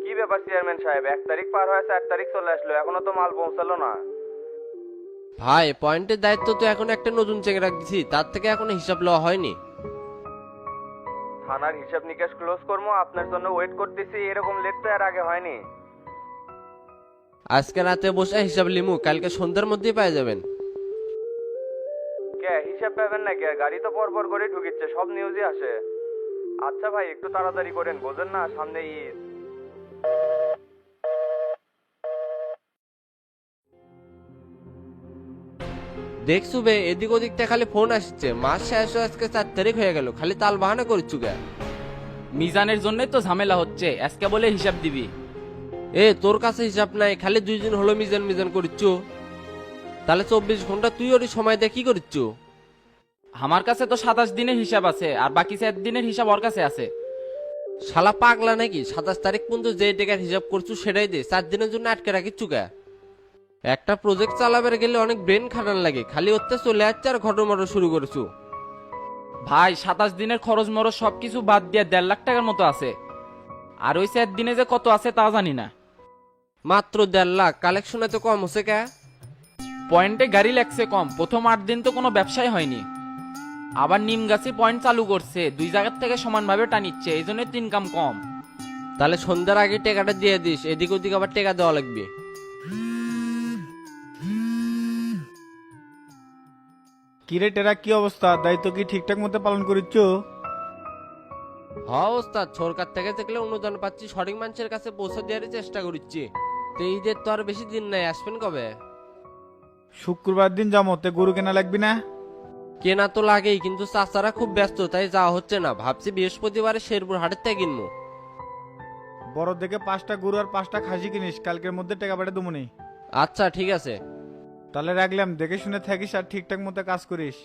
কি ব্যাপার চেয়ারম্যান সাহেব, 1 তারিখ পার হয়ে 4 তারিখ চলে আসলো, এখনো তো মাল পৌঁছালো না। ভাই পয়েন্টের দায়িত্ব তো এখন একটা নতুন চেংরা দিছি, তার থেকে এখনো হিসাব লওয়া হয়নি। থানার হিসাব নিকাশ ক্লোজ করবো, আপনার জন্য ওয়েট করতেছি, এরকম লেট তো এর আগে হয়নি। আজকে রাতে বসে হিসাব লিমু, কালকে সন্ধ্যার মধ্যেই পেয়ে যাবেন। কে হিসাব পাবেন না কে? গাড়ি তো পর পর করে ঢুকিচ্ছে, সব নিউজই আসে। আচ্ছা ভাই, একটু তাড়াতাড়ি করেন, বোঝেন না সামনে ঈদ। দেখছু বে, এদিক ওদিক থেকে খালি ফোন আসছে, মাস শেষ হয়ে আজকে 4 তারিখ হয়ে গেল, খালি তাল বাহানা করছু গে। মিজানের জন্যই তো ঝামেলা হচ্ছে, আজকে বলে হিসাব দিবি। তোর কাছে হিসাব নাই, খালি 2 দিন হলো মিজান মিজান করিচ্ছু। তাহলে 24 ঘন্টা তুই ওর সময় দিয়ে কি করিচ্ছু? আমার কাছে তো 27 দিনের হিসাব আছে, আর বাকি 4 দিনের হিসাব ওর কাছে আছে। শালা পাগলা নাকি? 27 তারিখ পর্যন্ত যে টাকার হিসাব করছু সেটাই দে, 4 দিনের জন্য আটকে রাখিচ্ছু কে? একটা প্রজেক্ট চালাবার গেলে অনেক ব্রেন খাটান লাগে, খালি ওতে চলে যাচ্ছে আর ঘটমটো শুরু করেছু। ভাই 27 দিনের খরচ মরচ সবকিছু বাদ দিয়ে 1.5 লাখ টাকার মতো আছে। আর ওই 4 দিনে যে কত আছে তা জানি না। মাত্র 1.5 লাখ? কালেকশন এত কম হচ্ছে কে? পয়েন্টে গাড়ি লাগছে কম, প্রথম 8 দিন তো কোনো ব্যবসাই হয়নি। আবার নিমগাছি পয়েন্ট চালু করছে, 2 জায়গার থেকে সমানভাবে টানিচ্ছে, এই জন্য ইনকাম কম। তাহলে সন্ধ্যার আগে টাকাটা দিয়ে দিস, এদিক ওদিক আবার টাকা দেওয়া লাগবে। কিরে টেরা, কি অবস্থা? দায়িত্ব কি ঠিকঠাক মতো পালন করিচ্ছ? হ্যাঁ ওস্তাদ, সরকার থেকে দেখলে অনুদান পাচ্ছি, সঠিক মানুষের কাছে পৌঁছে দেওয়ারই চেষ্টা করছি। তো ঈদের তো আর বেশি দিন নাই, আসবেন কবে? শুক্রবার দিন যাবো, তে গরু কেনা লাগবি না? কেনা তো লাগেই, কিন্তু চাচারা খুব ব্যস্ত, তাই যাওয়া হচ্ছে না। ভাবছি বৃহস্পতিবারে শেরপুর হাটের থেকে কিনবো। বড় দেখে 5টা গরু আর 5টা খাসি কিনিস, কালকের মধ্যে টাকা পাঠিয়ে দেবো নি। আচ্ছা ঠিক আছে। তাহলে রাখলাম, দেখে শুনে থাকিস আর ঠিকঠাক মতো কাজ করিস।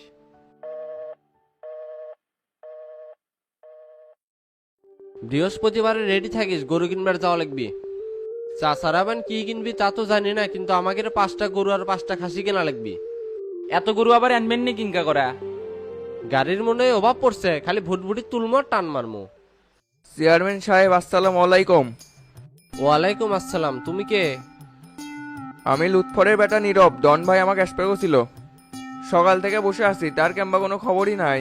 বৃহস্পতিবারে রেডি থাকিস, গরু কিনবার যাওয়া লাগবি। চাচারা বান কি কিনবি তা তো জানি না, কিন্তু আমাকে 5টা গরু আর 5টা খাসি কেনা লাগবি। এত গরু আবার আনবেন নি কিনকা করা? গাড়ির মনে হয় অভাব পড়ছে, খালি ভুটভুটি তুলমো আর টান মারমো। চেয়ারম্যান সাহেব আসসালামু আলাইকুম। ওয়ালাইকুম আসসালাম, তুমি কে? আমি লুৎফরের বেটা নীরব, ডন ভাই আমাকে অ্যাসপেক্ট ছিল। সকাল থেকে বসে আছি, তার কিংবা কোনো খবরই নাই।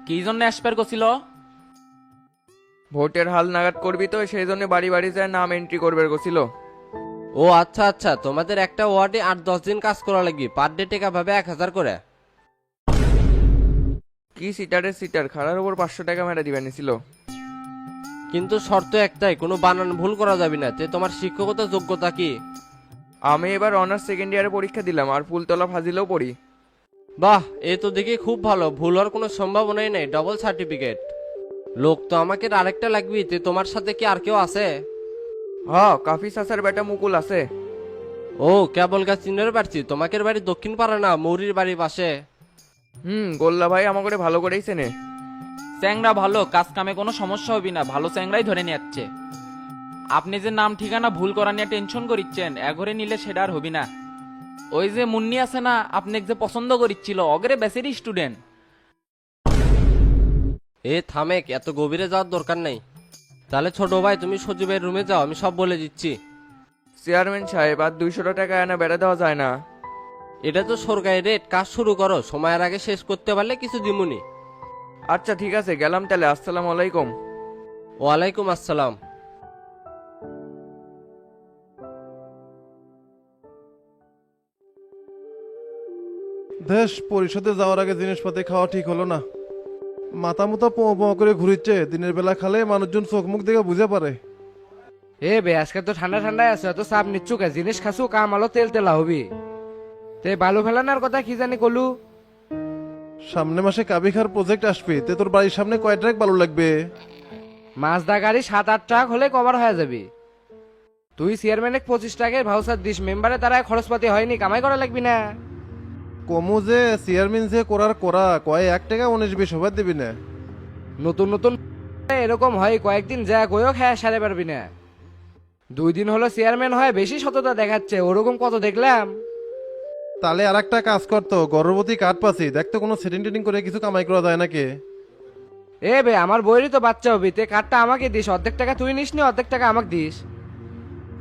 কি জন্য অ্যাসপার করছিল? ভোটের হাল নাগাদ করবি তো, সেই জন্য বাড়ি বাড়ি যায় নাম এন্ট্রি করবে গেছিল। ও আচ্ছা আচ্ছা, তোমাদের একটা ওয়ার্ডে 8-10 দিন কাজ করা লাগবে, পার ডে টাকা ভাবে 1000 করে। কি সিটারের সিটার, খাড়ার উপর 500 টাকা মেরা দিবেন ছিল। কিন্তু শর্ত একটাই, কোনো বানান ভুল করা যাবে না। তে তোমার শিক্ষকতা যোগ্যতা কি? আমি এবার অনার্স সেকেন্ড ইয়ারে পরীক্ষা দিলাম, আর ফুলতলা ফাজিলেও পড়ি। বাহ, এ তো দেখি খুব ভালো, ভুল হওয়ার কোনো সম্ভাবনাই নেই, ডবল সার্টিফিকেট। লোক তো আমাকে আরেকটা লাগবে, তে তোমার সাথে কি আর কেউ আছে? হ্যাঁ, কাফি সাসার বেটা মুকুল আছে। ও কেবল গাছ চিনের পারছি, তোমাদের বাড়ি দক্ষিণ পাড়া না, মৌরির বাড়ির পাশে। গোল্লা ভাই আমাকে ভালো করেই চেনে। চ্যাংরা ভালো, কাজ কামে কোনো সমস্যা হবে না, ভালো চ্যাংরাই ধরে নিয়ে যাচ্ছে। আপনি যে নাম ঠিকানা ভুল করা নিয়ে টেনশন করিচ্ছেন, এঘরে নিলে সেটা আর হবি না। ওই যে মুন্নি আছে না, আপনি যে পছন্দ করিচ্ছিল, অগরে বেসেরই স্টুডেন্ট। থামেক, এত গভীরে যাওয়ার দরকার নেই। তাহলে ছোট ভাই তুমি সজীবের রুমে যাও, আমি সব বলে দিচ্ছি। চেয়ারম্যান সাহেব, আর 200 টাকা এনে বেড়া দেওয়া যায় না? এটা তো সরকারি রেট, কাজ শুরু করো, সময়ের আগে শেষ করতে পারলে কিছু দিমুনি। আচ্ছা ঠিক আছে, গেলাম তাহলে, আসসালামু আলাইকুম। ওয়ালাইকুম আসসালাম। দেশ পরিষদে যাওয়ার আগে জিনিসপাতি খাওয়া ঠিক হলো না। মাথা মুথা পোঁ পোঁ করে ঘুরিচ্ছে, দিনের বেলা খালে মানুষজন চোখ মুখ দেখে বুঝে পারে। আজকে তো ঠান্ডা ঠান্ডায় আছে, অত চাপ নিচ্ছু কে? জিনিস খাসু, কাম আলো তেল তেলা হবি। তে বালু ফেলানোর কথা কি জানি কলু। সামনে মাসে কাবিখার প্রজেক্ট আসবে, তে তোর বাড়ির সামনে কয় ট্রাক বালু লাগবে? মাজদা গাড়ি 7-8 ট্রাক হলে কভার হয়ে যাবি। তুই চেয়ারম্যানে 25 টাকার ভাউচার দিস, মেম্বারে তারা খরচপাতি হয়নি, কামাই করা লাগবি না। কমু যে চেয়ারম্যান যে করার করা, কয় 1 টাকা 19-20 হবার দিবি না। নতুন নতুন এরকম হয়, কয়েকদিন যা কয়েও খেয়া সারে পারবি না। 2 দিন হলো চেয়ারম্যান হয়, বেশি সততা দেখাচ্ছে, ওরকম কত দেখলাম। তাহলে আর একটা কাজ করতো, গর্ভবতী কাঠ পাচ্ছি দেখতো, কোনো সেটিং টেটিং করে কিছু কামাই করা যায় নাকি? এ বে আমার বইয়েরই তো বাচ্চা হবি তে কার্ডটা আমাকে দিস, অর্ধেক টাকা তুই নিস নি, অর্ধেক টাকা আমাকে দিস।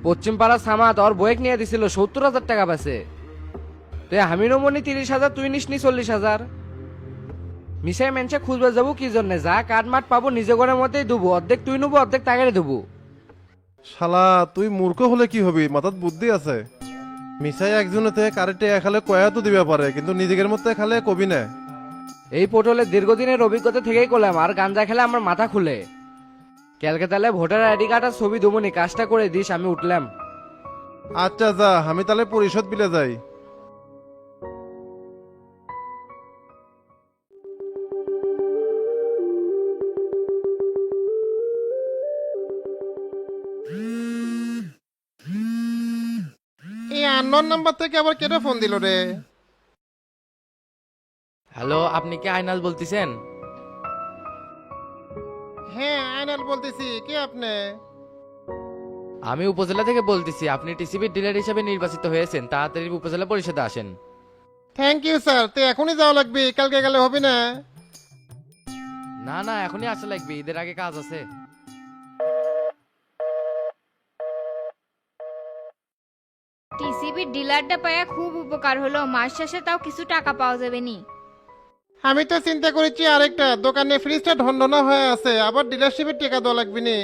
পশ্চিম পাড়া সামাদ ওর বইক নিয়ে দিছিল 70,000 টাকা পাশে। তে আমিরও মনি 30,000, তুই নিস নি 40,000। মিশাই মেনসে খুঁজবে যাবো কি জন্য, যা কাঠ মাঠ পাবো নিজে ঘরের মধ্যেই দেবো, অর্ধেক তুই নেবো অর্ধেক টাকারে দেবো। শালা তুই মূর্খ হলে কি হবি, মাথাত বুদ্ধি আছে। মিসাই একজনেতে কারেটে খালে কয়া তো দিবে পারে, কিন্তু নিজেদের মধ্যে খালে কবি না। এই পোর্টালের দীর্ঘদিনের অভিজ্ঞতা থেকেই করলাম, আর গাঞ্জা খেলে আমার মাথা খুলে। ক্যালকাতালে ভোটার আইডি কার্ড আর ছবি দেবনি, কাজটা করে দিস, আমি উঠলাম। আচ্ছা যা, আমি তাহলে পরিশোধ বিলে যাই। এই আননোন নাম্বার থেকে আবার কেটে ফোন দিল রে? হ্যালো, আপনি কি আইনাল বলতেছেন? হ্যাঁ আইনাল বলতেছি, কে আপনি? আমি উপজেলা থেকে বলতেছি, আপনি টিসিবির ডিলার হিসেবে নির্বাচিত হয়েছেন, তাড়াতাড়ি উপজেলা পরিষদে আসেন। থ্যাংক ইউ স্যার, তো এখনই যাওয়া লাগবে, কালকে গেলে হবে না? না না, এখনই আসা লাগবে, ঈদের আগে কাজ আছে। টিসিবির ডিলারটা পায়া খুব উপকার হলো, মাস শেষে তাও কিছু টাকা পাওয়া যাবে নি। আমি তো চিন্তা করেছি আরেকটা দোকানে ফ্রিজটা ঢনঢনা হয়ে আছে, আবার ডিলারশিপের টাকা দেওয়া লাগবে নি।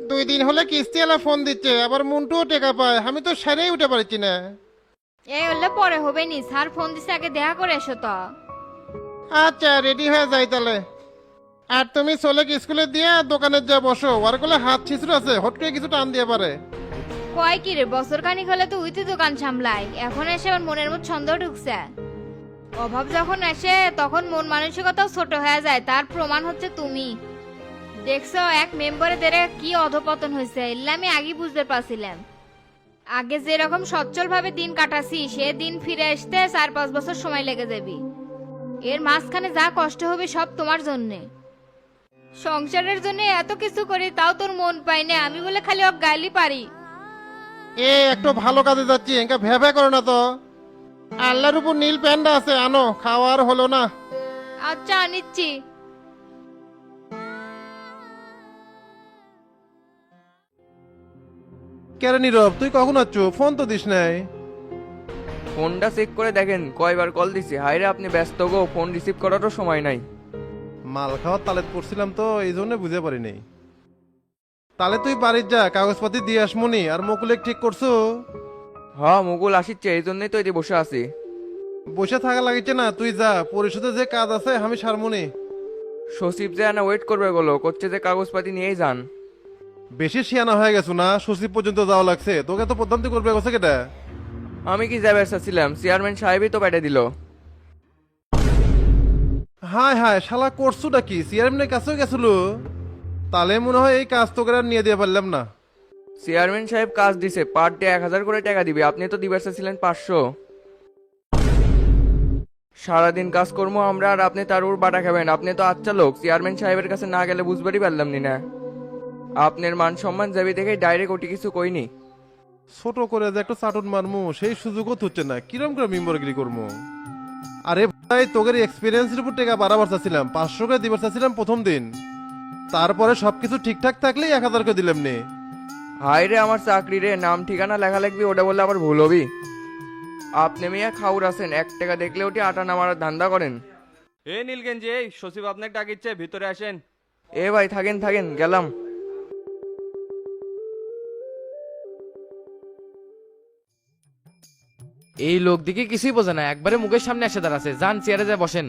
2 দিন হলে কিস্তিওয়ালা ফোন দিচ্ছে, আবার মুন্টুও টাকা পায়, আমি তো সেরেই উঠে পারছি না। এই হলে পরে হবে নি, স্যার ফোন দিছে, আগে দেখা করে এসো তো। আচ্ছা রেডি হয়ে যাই তাহলে। আর তুমি চলে স্কুলে দিয়ে দোকানে যা বসো, ওর কোলে হাত ছিঁচড় আছে, হট করে কিছু টান দিয়ে পারে। কয় কি রে, বছর খানিক হলে তো উইতে দোকান সামলাই, এখন এসে ওর মনের মধ্যে সন্দেহ ঢুকছে। অভাব যখন আসে তখন মন মানসিকতাও ছোট হয়ে যায়, তার প্রমাণ হচ্ছে তুমি। দেখছো এক মেম্বারে দেরে কি অধপতন হয়েছে, এলে আমি আগে বুঝতে পারছিলাম। আগে যেরকম সচ্ছল ভাবে দিন কাটাছি, সে দিন ফিরে আসতে 4-5 বছর সময় লেগে যাবে। এর মাঝখানে যা কষ্ট হবে সব তোমার জন্যে। সংসারের জন্য এত কিছু করি, তাও তোর মন পাই না, আমি বলে খালি ওক গাইলি পারি। এ একটু ভালো কাজে যাচ্ছি, এঙ্কা ভ্যাভ্যা করো না তো। আল্লাহর উপর নীল প্যান্ডা আছে, আনো, খাওয়ার হলো না। আচ্ছা আনিচ্ছি। কেরে নীরব, তুই কখন আছো? ফোন তো দিস নাই। ফোনটা চেক করে দেখেন কয়বার কল দিছি। হাইরে আপনি ব্যস্ত গো, ফোন রিসিভ করারও সময় নাই। মাল খাওয়ার তালেত পড়ছিলাম তো, এই জন্য বুঝে পারি নাই। তাহলে তুই বাড়ির যা, কাগজপাতি দিয়ে আসমনি। আর মকুলেক ঠিক করছো? হ্যাঁ মুকুল আসিচ্ছে, এই জন্যই তো এটি বসে আছি। বসে থাকা লাগিছে না, তুই যা, পরিশোধে যে কাজ আছে আমি সারমনি। সচিব যে আনা ওয়েট করবে গেলো, করছে যে কাগজপাতি নিয়েই যান। বেশি শিয়ানা হয়ে গেছো না, সচিব পর্যন্ত যাওয়া লাগছে, তোকে তো প্রধানতি করবে গেছে কেটা? আমি কি যাবে চাচ্ছিলাম, চেয়ারম্যান সাহেবই তো পেটে দিল। হায় হায়, শালা করছোটা কি? চেয়ারম্যানের কাছেও গেছিল? তাহলে মনে হয় এই কাজ তোকে আর নিয়ে দিয়ে পারলাম না। চেয়ারম্যান সাহেব কাজ দিছে, পার ডে 1000 করে টাকা দিবে, আপনি তো দিবার চাচ্ছিলেন 500। সারাদিন কাজ করবো আমরা, আর আপনি তার উপর বাটা খাবেন। আপনি তো আচ্ছা লোক, চেয়ারম্যান সাহেবের কাছে না গেলে বুঝবারই পারলাম নি না। আপনার মান সম্মান যাবি দেখে ডাইরেক্ট ওটি কিছু কইনি। ছোট করে যে একটা চাটন মারমু সেই সুযোগও হচ্ছে না, কিরম করে মেম্বারগিরি করবো? আরে ভাই, তোদের এক্সপিরিয়েন্সের উপর টাকা বাড়াবার চাচ্ছিলাম, 500 করে দিবার চাচ্ছিলাম প্রথম দিন। তারপরে সবকিছু ঠিকঠাক থাকলেই 1000 করে দিলাম নে। হাই রে আমার চাকরি রে, নাম ঠিকানা লেখা লিখবি, ওটা বললে আবার ভুল হবি। আপনি মিয়া খাউর আছেন, 1 টাকা দেখলে ওটি আটা নামার ধান্দা করেন। এ নীলগঞ্জি, এই সচিব আপনাকে ডাকিচ্ছে, ভিতরে আসেন। এ ভাই থাকেন থাকেন, গেলাম। এই লোক দিকে কিছুই বোঝে না, একবারে মুখের সামনে এসে দাঁড়াচ্ছে। যান চেয়ারে যায় বসেন।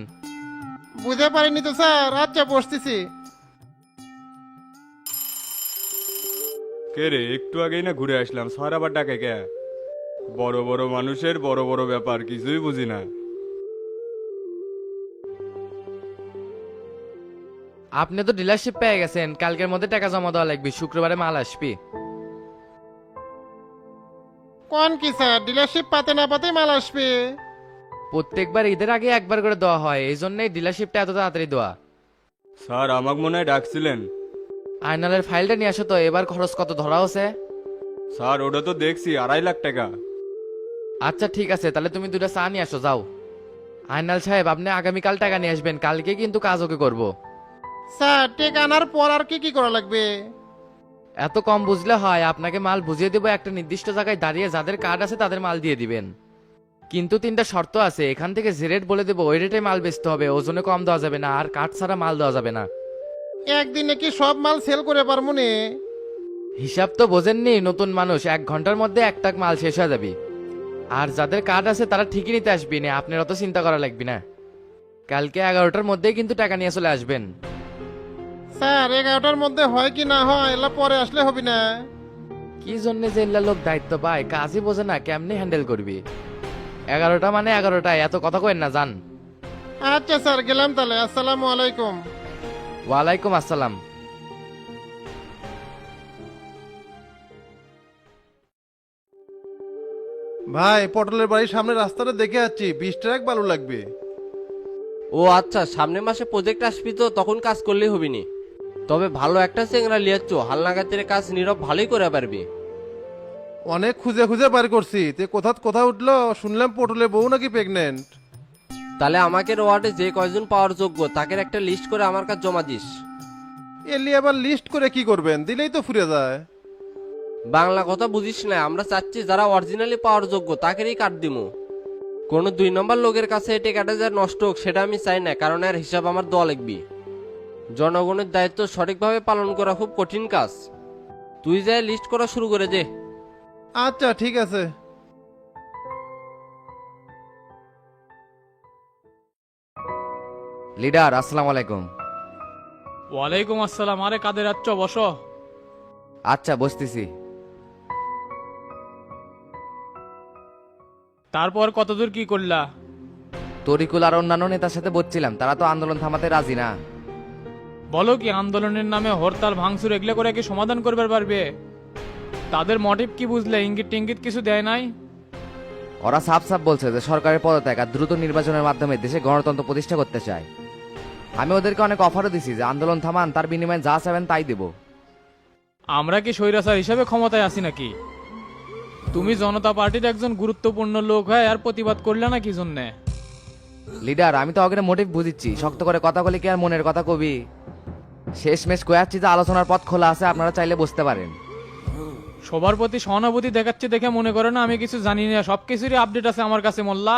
বুঝতে পারিনি তো স্যার, আচ্ছা বসতেছি। কে রে, একটু আগেই না ঘুরে আসলাম, স্যার আবার ডাকে কে? বড় বড় মানুষের বড় বড় ব্যাপার, কিছুই বুঝি না। আপনি তো ডিলারশিপ পেয়ে গেছেন, কালকের মধ্যে টাকা জমা দেওয়া লাগবে, শুক্রবারে মাল আসবে। কোন কি স্যার, ডিলারশিপ পাতে না পাতে মাল আসবে? প্রত্যেকবার ঈদের আগে একবার করে দেওয়া হয়, এই জন্যই ডিলারশিপটা এত তাড়াতাড়ি দেওয়া। স্যার আমাকে মনে হয় ডাকছিলেন। আয়নালের ফাইলটা নিয়ে আসো তো, এবার খরচ কত ধরা হচ্ছে? স্যার ওটা তো দেখছি 2.5 লাখ টাকা। আচ্ছা ঠিক আছে, তাহলে তুমি 2টা চা নিয়ে আসো, যাও। আয়নাল সাহেব, আপনি আগামীকাল টাকা নিয়ে আসবেন, কালকে কিন্তু কাজ ওকে করবো। স্যার টেকা আনার পর আর কি কি করা লাগবে? এত কম বুঝলে হয়, আপনাকে মাল বুঝিয়ে দেবো, একটা নির্দিষ্ট জায়গায় দাঁড়িয়ে যাদের কার্ড আছে তাদের মাল দিয়ে দিবেন। কিন্তু 3টা শর্ত আছে, এখান থেকে যে রেট বলে দেবো ওই রেটে মাল বেচতে হবে, ওজনে কম দেওয়া যাবে না, আর কার্ড ছাড়া মাল দেওয়া যাবে না। একদিনে কি সব মাল সেল করে পারবো নে? হিসাব তো বোঝেননি, নতুন মানুষ, 1 ঘন্টার মধ্যে 1 টাক মাল শেষ হয়ে যাবে। আর যাদের কার্ড আছে তারা ঠিকই নিতে আসবি না, আপনার অত চিন্তা করা লাগবে না। কালকে 11টার মধ্যেই কিন্তু টাকা নিয়ে চলে আসবেন। স্যার 11টার মধ্যে হয় কি না হয় এলা পরে আসলে হবে না? কি জন্য যে এল্লা লোক দায়িত্ব পায়, কাজই বোঝে না, কেমনে হ্যান্ডেল করবি। 11টা মানে 11টা, এত কথা কইেন না, যান। আচ্ছা স্যার, গেলাম তাহলে। আসসালামু আলাইকুম। ওয়ালাইকুম আসসালাম। ভাই পটলের বাড়ির সামনে রাস্তাটা দেখে যাচ্ছি, 20 ট্রাক বালু লাগবে। ও আচ্ছা, সামনের মাসে প্রজেক্ট আসবি তো, তখন কাজ করলেই হবিনি। তবে ভালো একটা চেংরা লিয়াচ্ছ, হালনাগাতের কাজ নীরব ভালোই করে পারবি। অনেক খুঁজে খুঁজে বার করছি, তে কোথা উঠলো শুনলাম পটলের বউ নাকি প্রেগনেন্ট। তাহলে আমাকে ওয়ার্ডে যে কয়জন পাওয়ার যোগ্য তাকে একটা লিস্ট করে আমার কাছে জমা দিস। এলি আবার লিস্ট করে কি করবেন, দিলেই তো ফুরে যায়। বাংলা কথা বুঝিস না, আমরা চাচ্ছি যারা অরিজিনালি পাওয়ার যোগ্য তাকেরই কাট দিমু। কোনো 2 নম্বর লোকের কাছে এটে কাটে যা নষ্ট হোক সেটা আমি চাই না, কারণ এর হিসাব আমার দেওয়া লাগবি। জনগণের দায়িত্ব সঠিকভাবে পালন করা খুব কঠিন কাজ। তুই যাই লিস্ট করা শুরু করে দে। আচ্ছা ঠিক আছে। লিডার আসসালামু আলাইকুম। ওয়ালাইকুম আসসালাম। আরে কাদের আচ্ছ, বসো। আচ্ছা বসতেছি। তারপর কতদূর কি করলা? তরিকুল আর অন্যান্য নেতার সাথে বলছিলাম, তারা তো আন্দোলন থামাতে রাজি না। বলো কি, আন্দোলনের নামে হরতাল ভাঙচুর এগুলো করে কি সমাধান করবে পারবে? তাদের মোটিভ কি বুঝলে? ইঙ্গিত টিঙ্গিত কিছু দেয় নাই? ওরা সাফ সাফ বলছে যে সরকারের পদত্যাগ আর দ্রুত নির্বাচনের মাধ্যমে দেশে গণতন্ত্র প্রতিষ্ঠা করতে চায়। আমি ওদেরকে অনেক অফারও দিছি যে আন্দোলন থামান, তার বিনিময়ে যা চাবেন তাই দেব। আমরা কি স্বৈরাচার হিসাবে ক্ষমতায় আছি নাকি? তুমি জনতা পার্টির একজন গুরুত্বপূর্ণ লোক হয় আর প্রতিবাদ করলে না কি জন্যে? লিডার আমি তো ওকে মোটিভ বুঝিচ্ছি, শক্ত করে কথা বলে কি আর মনের কথা কবি। শেষমেশ কয়াচ্ছি যে আলোচনার পথ খোলা আছে, আপনারা চাইলে বুঝতে পারেন। সবার প্রতি সহানুভূতি দেখাচ্ছে দেখে মনে করে না আমি কিছু জানি না, সবকিছুরই আপডেট আছে আমার কাছে। মোল্লা,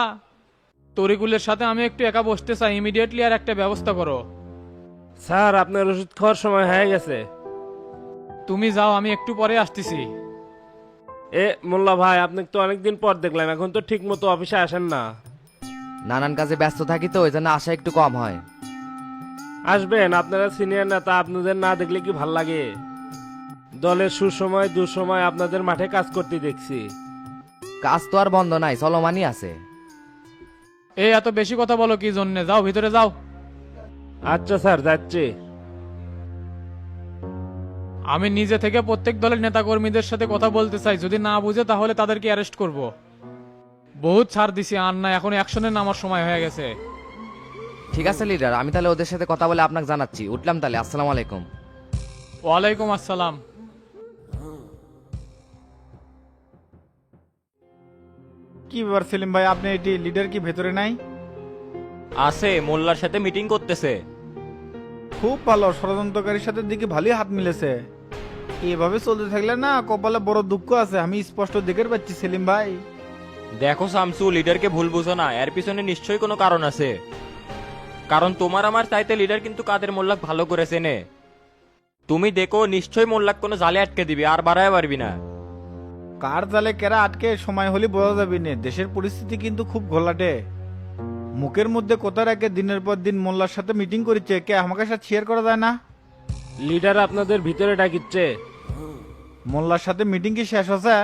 তরিকুলের সাথে আমি একটু একা বসতে চাই, ইমিডিয়েটলি আর একটা ব্যবস্থা করো। স্যার আপনার ওষুধ খাওয়ার সময় হয়ে গেছে। তুমি যাও, আমি একটু পরে আসতেছি। এ মোল্লা ভাই, আপনাকে তো অনেকদিন পর দেখলাম, এখন তো ঠিক মতো অফিসে আসেন না। নানান কাজে ব্যস্ত থাকি তো, ওই জন্য আসা একটু কম হয়। আসবেন, আপনারা সিনিয়র নেতা, আপনাদের না দেখলে কি ভাল লাগে? দলের সুসময় দুঃসময় আপনাদের মাঠে কাজ করতে দেখছি। কাজ তো আর বন্ধ নাই, চলমানই আছে। এই এত বেশি কথা বলো কি জন্যে? যাও ভিতরে যাও। আচ্ছা স্যার, যাচ্ছি। আমি নিজে থেকে প্রত্যেক দলের নেতাকর্মীদের সাথে কথা বলতে চাই, যদি না বুঝে তাহলে তাদেরকে অ্যারেস্ট করব। বহুত ছাড় দিছি, আর না এখন অ্যাকশনে নামার সময় হয়ে গেছে। ঠিক আছে লিডার, আমি তাহলে ওদের সাথে কথা বলে আপনাকে জানাচ্ছি। উঠলাম তাহলে, আসসালামু আলাইকুম। ওয়ালাইকুম আসসালাম। কি ব্যাপার সেলিম ভাই, আপনি এটি লিডার কি ভেতরে নাই? আছে, মোল্লার সাথে মিটিং করতেছে। খুব ভালো, ষড়যন্ত্রকারীর সাথে দিকে ভালোই হাত মিলেছে। এভাবে চলতে থাকলে না কপালে বড় দুঃখ আছে, আমি স্পষ্ট দেখে পাচ্ছি সেলিম ভাই। দেখো শামসু, লিডারকে ভুল বুঝো না, এর পিছনে নিশ্চয়ই কোনো কারণ আছে। কারণ তোমার আমার চাইতে লিডার কিন্তু কাদের মোল্লাক ভালো করে চেনে। তুমি দেখো, নিশ্চয়ই মোল্লাক কোনো জালে আটকে দিবি, আর বাড়ায় পারবি না। কার জালে কেরা আটকে সময় হলে বোঝা যাবে না। দেশের পরিস্থিতি কিন্তু খুব ঘোলাটে। মুখের মধ্যে কথা রাখে দিনের পর দিন মোল্লার সাথে মিটিং করেছে, কে আমাকে সাথে শেয়ার করা যায় না? লিডার আপনাদের ভিতরে ডাকিচ্ছে। মোল্লার সাথে মিটিং কি শেষ হচ্ছে?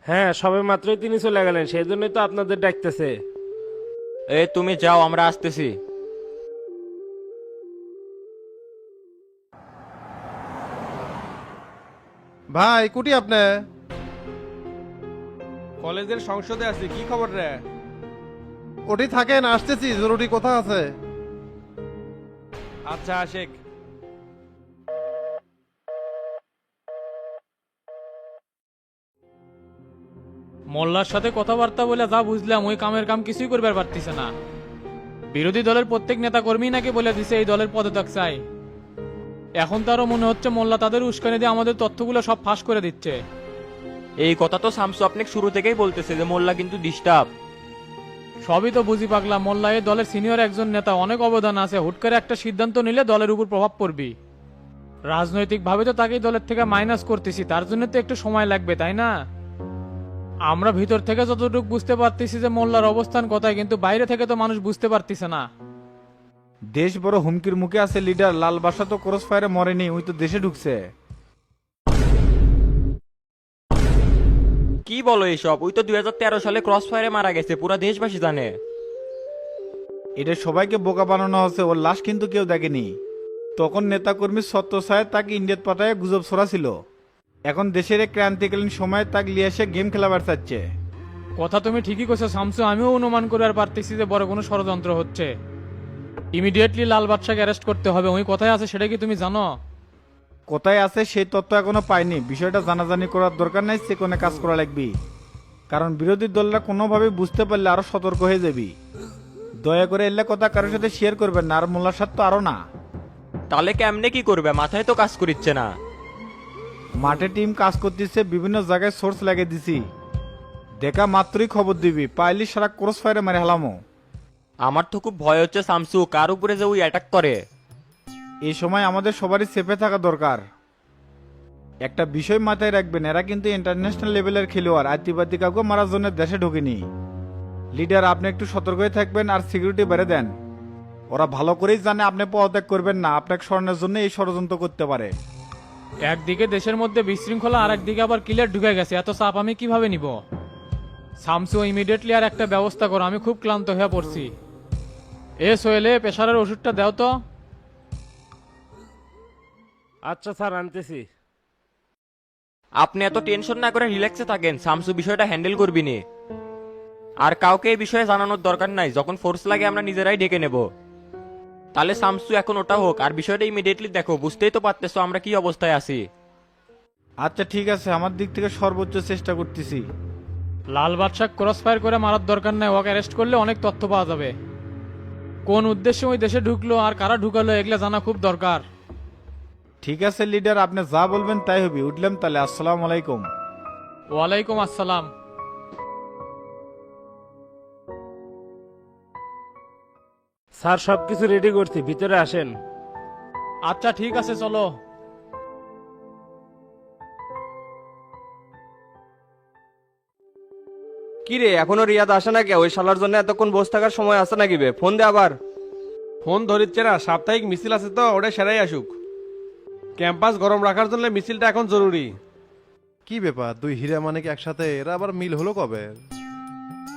হ্যাঁ, সবে মাত্রই তিনি চলে গেলেন, সেই জন্যই তো আপনাদের ডাকতেছে। এ তুমি যাও, আমরা আসতেছি। ভাই কুটি আপনি? কলেজের সংসদে আছি, কি খবর রে? ওটি থাকেন, আসতেছি, জরুরি কথা আছে। আচ্ছা আশেক। মোল্লার সাথে কথাবার্তা বলে যা বুঝলাম, ওই কামের কাম কিছুই করবার পারতিছে না। বিরোধী দলের প্রত্যেক নেতা কর্মী নাকি বলে দিছে এই দলের পদত্যাগ চাই। এখন তারও মনে হচ্ছে মোল্লা তাদের উস্কানি দিয়ে আমাদের তথ্যগুলো সব ফাঁস করে দিচ্ছে। এই কথা তো শামসু আপনি শুরু থেকেই বলতেছে যে মোল্লা কিন্তু ডিস্টার্ব। সবই তো বুঝি পাগলা, মোল্লা এই দলের সিনিয়র একজন নেতা, অনেক অবদান আছে, হুট করে একটা সিদ্ধান্ত নিলে দলের উপর প্রভাব পড়বি। রাজনৈতিকভাবে তো তাকেই দলের থেকে মাইনাস করতেছি, তার জন্য তো একটু সময় লাগবে, তাই না? আমরা ভিতর থেকে যতটুকু বুঝতে পারতেছি যে মোল্লার অবস্থান কোথায়, কিন্তু বাইরে থেকে তো মানুষ বুঝতে পারতেছে না। দেশ বড় হুমকির মুখে আছে লিডার, লাল বাসা তো ক্রস ফায়ারে মরেনি, ওই তো দেশে ঢুকছে। কি বলো এইসব? ওই তো 2013 সালে ক্রস ফায়ারে মারা গেছে, পুরা দেশবাসী জানে। এটা সবাইকে বোকা বানানো হচ্ছে, ওর লাশ কিন্তু কেউ দেখেনি। তখন নেতাকর্মী সত্য সাহেব তাকে ইন্ডিয়াত পাঠায় গুজব ছড়াছিল। এখন দেশের এই ক্রান্তিকালীন সময় তাকে লিয়ে এসে গেম খেলাবার চাচ্ছে। কথা তুমি ঠিকই কইছো শামসু, আমিও অনুমান করে আর পারতেছি যে বড় কোনো ষড়যন্ত্র হচ্ছে। ইমিডিয়েটলি লাল বাদশাকে অ্যারেস্ট করতে হবে। ওই কোথায় আছে সেটা কি তুমি জানো? কোথায় আছে সেই তথ্য এখনো পাইনি, বিষয়টা জানাজানি করার দরকার নাই, সে কোনে কাজ করা লাগবে। কারণ বিরোধী দলরা কোনোভাবে বুঝতে পারলে আরো সতর্ক হয়ে যাবি। দয়া করে এলে কথা কারোর সাথে শেয়ার করবেন না, আর মোল্লার সাথে তো আরো না। তাহলে কেমনে কি করবে? মাথায় তো কাজ করিচ্ছে না। মাঠে টিম কাজ করতেছে, বিভিন্ন জায়গায় সোর্স লাগিয়ে দিছি, দেখা মাত্রই খবর দিবি, পাইলি সারা ক্রস ফায়ারে মারে হেলামো। আমার তো খুব ভয় হচ্ছে শামসু, কার উপরে যে ওই অ্যাটাক করে। এই সময় আমাদের সবারই সেফে থাকা দরকার। একটা বিষয় মাথায় রাখবেন, এরা কিন্তু ইন্টারন্যাশনাল লেভেলের খেলোয়াড়, আতিবাদী কাউকে মারার জন্য দেশে ঢোকেনি। লিডার আপনি একটু সতর্ক হয়ে থাকবেন আর সিকিউরিটি বেড়ে দেন। ওরা ভালো করেই জানে আপনি পদত্যাগ করবেন না, আপনাকে স্মরণের জন্য এই ষড়যন্ত্র করতে পারে। একদিকে দেশের মধ্যে বিশৃঙ্খলা, আর একদিকে আবার ক্লিয়ার ঢুকে গেছে, এত চাপ আমি কিভাবে নিব? শামসু ইমিডিয়েটলি আর একটা ব্যবস্থা করো, আমি খুব ক্লান্ত হয়ে পড়ছি। সোহেলে প্রেশারের ওষুধটা দাও তো। আচ্ছা স্যার, আনতেছি। আপনি এত টেনশন না করে রিল্যাক্সে থাকেন, শামসু বিষয়টা হ্যান্ডেল করবি নি। আর কাউকে এই বিষয়ে জানানোর দরকার নাই, যখন ফোর্স লাগে আমরা নিজেরাই ডেকে নেব। তাহলে শামসু এখন ওটা হোক, আর বিষয়টা ইমিডিয়েটলি দেখো, বুঝতেই তো পারতেছো আমরা কি অবস্থায় আছি। আচ্ছা ঠিক আছে, আমার দিক থেকে সর্বোচ্চ চেষ্টা করতেছি। লাল বাদশাহ ক্রস ফায়ার করে মারার দরকার নাই, ওকে অ্যারেস্ট করলে অনেক তথ্য পাওয়া যাবে। কোন উদ্দেশ্যে ওই দেশে ঢুকলো আর কারা ঢুকালো এগুলা জানা খুব দরকার। ঠিক আছে লিডার, আপনি যা বলবেন তাই হবে। উঠলাম তাহলে, আসসালামু আলাইকুম। ওয়ালাইকুম আসসালাম। স্যার সবকিছু রেডি করছি, ভিতরে আসেন। আচ্ছা ঠিক আছে, চলো। কি রে, এখনো রিয়াদ আসে না কে? ওই শালার জন্য এতক্ষণ বসে থাকার সময় আছে নাকি বে? ফোন দে আবার। ফোন ধরিচ্ছে না, সাপ্তাহিক মিছিল আছে তো, ওটা সেরাই আসুক। ক্যাম্পাস গরম রাখার জন্য মিছিলটা এখন জরুরি। কি ব্যাপার, দুই হীরা মানে কি একসাথে? এরা আবার মিল হলো কবে?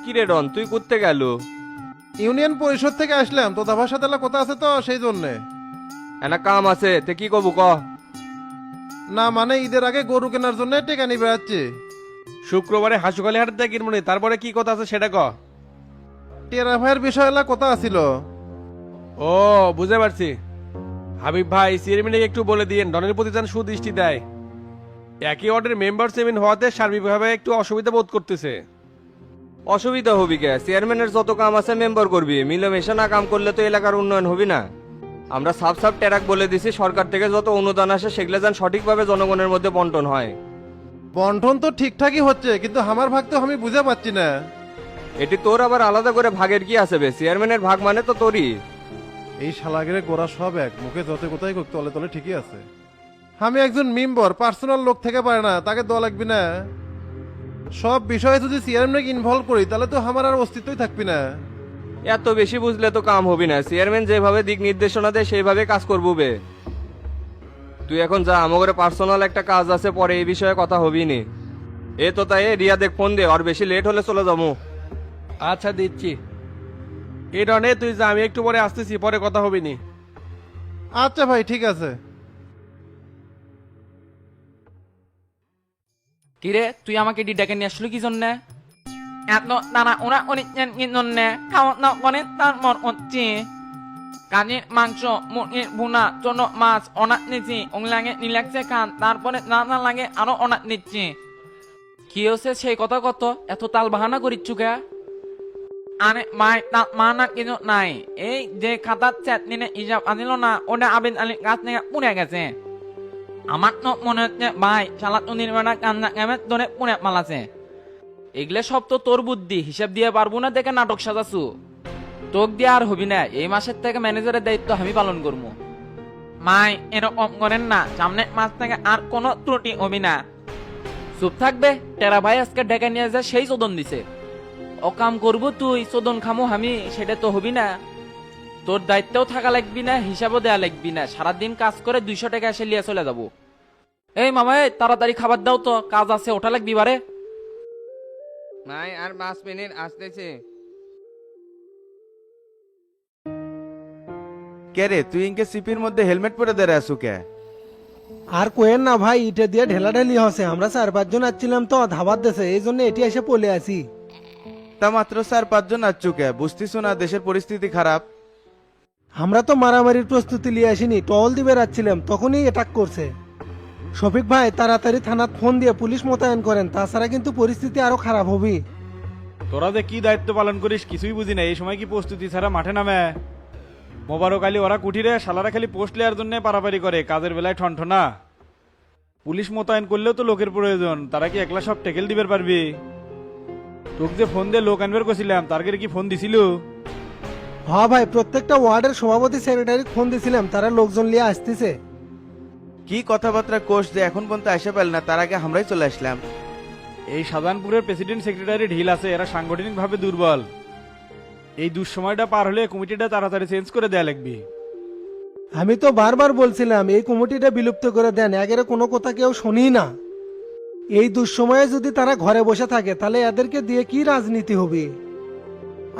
কি রে ডন, তুই করতে গেল? ইউনিয়ন পরিষদ থেকে আসলাম, তো দাভার সাথে কথা আছে তো সেই জন্যে। এনা কাম আছে, তে কি কবু ক? না মানে ঈদের আগে গরু কেনার জন্য টেকা নিয়ে বেড়াচ্ছি। শুক্রবারে হাসুখালি হাট থেকে কিনবনি, তারপরে কি কথা আছে সেটা ক। টেরা ভাইয়ের বিষয় এলা কথা আছিল। ও বুঝতে পারছি। হাবিব ভাই চেয়ারম্যানকে একটু বলে দিয়েন ডনের প্রতি যেন সুদৃষ্টি দেয়। একই ওয়ার্ডের মেম্বার চেয়ারম্যান হওয়াতে সার্বিকভাবে একটু অসুবিধা বোধ করতেছে। অসুবিধা হবি কে? চেয়ারম্যানের যত কাম আছে মেম্বার করবি, মিলেমিশে না কাম করলে তো এলাকার উন্নয়ন হবি না। আমরা সাফ সাফ টেরাক বলে দিছি, সরকার থেকে যত অনুদান আসে সেগুলো যেন সঠিকভাবে জনগণের মধ্যে বন্টন হয়। বন্টন তো ঠিকঠাকই হচ্ছে, কিন্তু আমার ভাগ তো আমি বুঝে পাচ্ছি না। এটি তোর আবার আলাদা করে ভাগের কি আছে বে? চেয়ারম্যানের ভাগ মানে তো তোরই। এই শালাগের গোড়া সব এক, মুখে যত কোথায় হোক তলে তলে ঠিকই আছে। আমি একজন মেম্বার, পার্সোনাল লোক থেকে পারে না, তাকে দেওয়া লাগবে না। সব বিষয়ে যদি চেয়ারম্যানকে ইনভলভ করি তাহলে তো আমার আর অস্তিত্বই থাকবি না। এত বেশি বুঝলে তো কাম হবি না। চেয়ারম্যান যেভাবে দিক নির্দেশনা দেয় সেইভাবে কাজ করবো বে। তুই এখন যা, আমার পার্সোনাল একটা কাজ আছে, পরে এই বিষয়ে কথা হবি নি। এ তো তাই, রিয়া দেখ ফোন দে, আর বেশি লেট হলে চলে যাবো। আচ্ছা দিচ্ছি। এই ডনে তুই যা, আমি একটু পরে আসতেছি, পরে কথা হবে নি। আচ্ছা ভাই ঠিক আছে। কিরে, তুই আমাকে ডেকে নিয়ে আসলো কি জন্যে? এত তারা ওরা অনেক জন্যে খাওয়া দাওয়া করে তারপর হচ্ছে কাজের মাংস, মুরগির ভুনা, চোন মাছ অনাথ নিচ্ছি, ওগুলাগে রিল্যাক্সে খান, তারপরে না লাগে আরো অনাথ নিচ্ছি। কি হচ্ছে সেই কথা কত? এত তাল বাহানা করিচ্ছু কে? আরে ভাই তার মানার কিছু নাই, এই যে খাতার চ্যাট নিয়ে হিসাব আনিল না ওটা আবেদ আলীর কাছ থেকে পুড়ে গেছে। আমার তো মনে হচ্ছে ভাই শালা তো নির্মাণা কান্না ক্যামের ধরে পুড়ে মালাছে। এগুলো সব তো তোর বুদ্ধি, হিসাব দিয়ে পারবো না দেখে নাটক সাজাছু। তোক দিয়ে আর হবি না, এই মাসের থেকে ম্যানেজারের দায়িত্ব আমি পালন করবো। মাই এরকম করেন না, সামনের মাস থেকে আর কোনো ত্রুটি হবি না। চুপ থাকবে, টেরা ভাই আজকে ডেকে নিয়ে যা সেই চোদন দিছে। ও কাম করবো তুই, চোদন খামো আমি, সেটা তো হবি না। তোর দায়িত্বও থাকা লাগবি না, হিসাবও দেয়া লাগবি না, সারাদিন কাজ করে 200 টাকা এসে লিয়ে চলে যাবো। এই মামা এই তাড়াতাড়ি খাবার দাও তো, কাজ আছে, ওটা লাগবি বারে। নাই আর 5 মিনিট আসতেছে। কে রে তুই ইনকে সিপির মধ্যে হেলমেট পরে দাঁড়ায় আসু কে? আর কোয়েন না ভাই, ইটে দিয়ে ঢেলাঢেলি হচ্ছে, আমরা 4-5 জন আসছিলাম তো ধাবার দেশে, এই জন্য এটি এসে পলে আসি। তা মাত্র 4-5 জন আসছু কে? বুঝতিস না দেশের পরিস্থিতি খারাপ? আমরা তো মারামারির প্রস্তুতি নিয়ে আসিনি, টহল দিবে রাখছিলাম, তখনই অ্যাটাক করছে। শফিক ভাই তাড়াতাড়ি থানাত ফোন দিয়ে পুলিশ মোতায়েন করেন, তাছাড়া কিন্তু পরিস্থিতি আরো খারাপ হবে। তোরা যে কি দায়িত্ব পালন করিস কিছুই বুঝি না, এই সময় কি প্রস্তুতি ছাড়া মাঠে নামে? মোবারক আলী ওরা কুঠিরে শালারা খালি পোস্ট লেয়ার জন্য পারাপারি করে, কাজের বেলায় ঠনঠনা। পুলিশ মোতায়েন করলেও তো লোকের প্রয়োজন, তারা কি একলা সব টেকেল দিবে পারবি? তোকে যে ফোন দিয়ে লোক আনবার করছিলাম, তার কি ফোন দিছিল? হ্যাঁ ভাই, প্রত্যেকটা ওয়ার্ডের সভাপতি সেক্রেটারি ফোন দিছিলাম, তারা লোকজন নিয়ে আসতেছে। কি কথাবার্তা কোষ যে এখন পর্যন্ত আসে পেল না, তার আগে আমরাই চলে আসলাম। এই সাধারণপুরের প্রেসিডেন্ট সেক্রেটারি ঢিল আছে, এরা সাংগঠনিকভাবে দুর্বল। এই দুঃসময়টা পার হলে কমিটিটা তাড়াতাড়ি চেঞ্জ করে দেয়া লাগবে। আমি তো বারবার বলছিলাম এই কমিটিটা বিলুপ্ত করে দেন, একের কোনো কথা কেউ শুনি না। এই দুঃসময়ে যদি তারা ঘরে বসে থাকে তাহলে এদেরকে দিয়ে কি রাজনীতি হবে?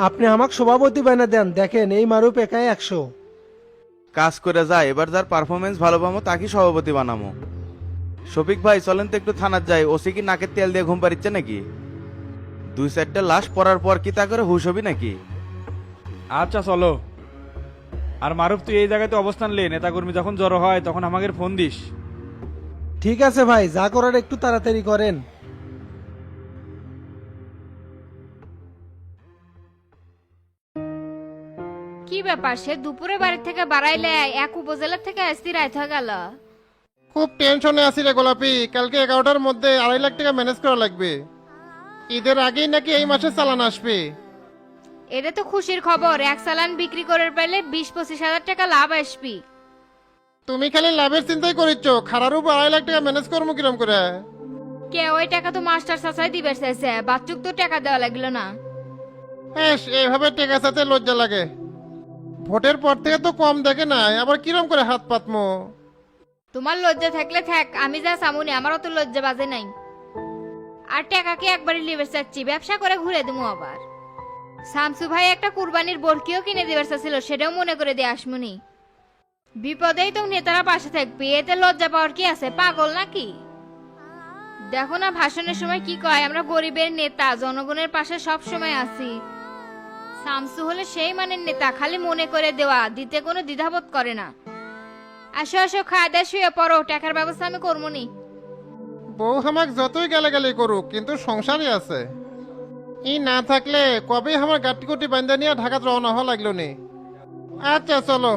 আপনি আমাকে সভাপতি বানিয়ে দেন, দেখেন এই মারুপ একাই 100। কাজ করে যায়, এবার যার পারফরমেন্স ভালো পাবো তাকে সভাপতি বানামো। শফিক ভাই চলেন তো একটু থানার যাই, ওসি কি নাকের তেল দিয়ে ঘুম পাড়িচ্ছে নাকি? 2-4টা লাশ পড়ার পর কি তা করে হুশ হবি নাকি? আচ্ছা চলো। আর মারুফ তুই এই জায়গাতে অবস্থান লে, নেতাকর্মী যখন জড়ো হয় তখন আমাকে ফোন দিস। ঠিক আছে ভাই, যা করার একটু তাড়াতাড়ি করেন। কি ব্যাপার, সে দুপুরে বাড়ি থেকে বাড়াইলে এক উপজেলার থেকে আসতে রাত হয়ে গেল। খুব টেনশনে আছি রে গোলাপি, কালকে 11টার মধ্যে 2.5 লাখ টাকা ম্যানেজ করা লাগবে। ঈদের আগেই নাকি এই মাসে চালান আসবে। এটা তো খুশির খবর, এক চালান বিক্রি করে পাইলে 20-25 হাজার টাকা লাভ আসবি। তুমি খালি লাভের চিন্তাই করিচ্ছ, খারার উপর 2.5 লাখ টাকা ম্যানেজ করবো কিরম করে? কে ওই টাকা তো মাস্টার চাচাই দিবে চাইছে, বাচ্চুক তো টাকা দেওয়া লাগলো না। হ্যাঁ, এইভাবে টাকা চাতে লজ্জা লাগে। ভোটের পর থেকে তো কম দেখে নাই, আবার কিরম করে হাত পাতমো? তোমার লজ্জা থাকলে থাক, আমি যা সামুনি আমারও তো লজ্জা বাজে নাই। আর টাকা কি একবারই লিবে চাচ্ছি, ব্যবসা করে ঘুরে দেবো আবার। শামসু ভাই একটা কুরবানির বরকিও কিনে দিবার চাচ্ছিল, সেটাও মনে করে দিয়ে আসমুনি। বিপদেই তো নেতারা পাশে থাকবে, এতে লজ্জা পাওয়ার কি আছে, পাগল নাকি? দেখো না ভাষণের সময় কি কয়, আমরা গরিবের নেতা, জনগণের পাশে সব সময় আছি। শামসু হলে সেই মানের নেতা, খালি মনে করে দেওয়া, দিতে কোনো দ্বিধাবোধ করে না। আসো আসো, খাওয়া দাওয়া শুয়ে পড়ো, টাকার ব্যবস্থা আমি করবো নি। বউ আমাক যতই গালাগালি করুক, কিন্তু সংসারই আছে। ই না থাকলে কবে আমার গাটি কুটি বান্ধা নিয়ে ঢাকাত রওনা হওয়া লাগলো নি। আচ্ছা চলো।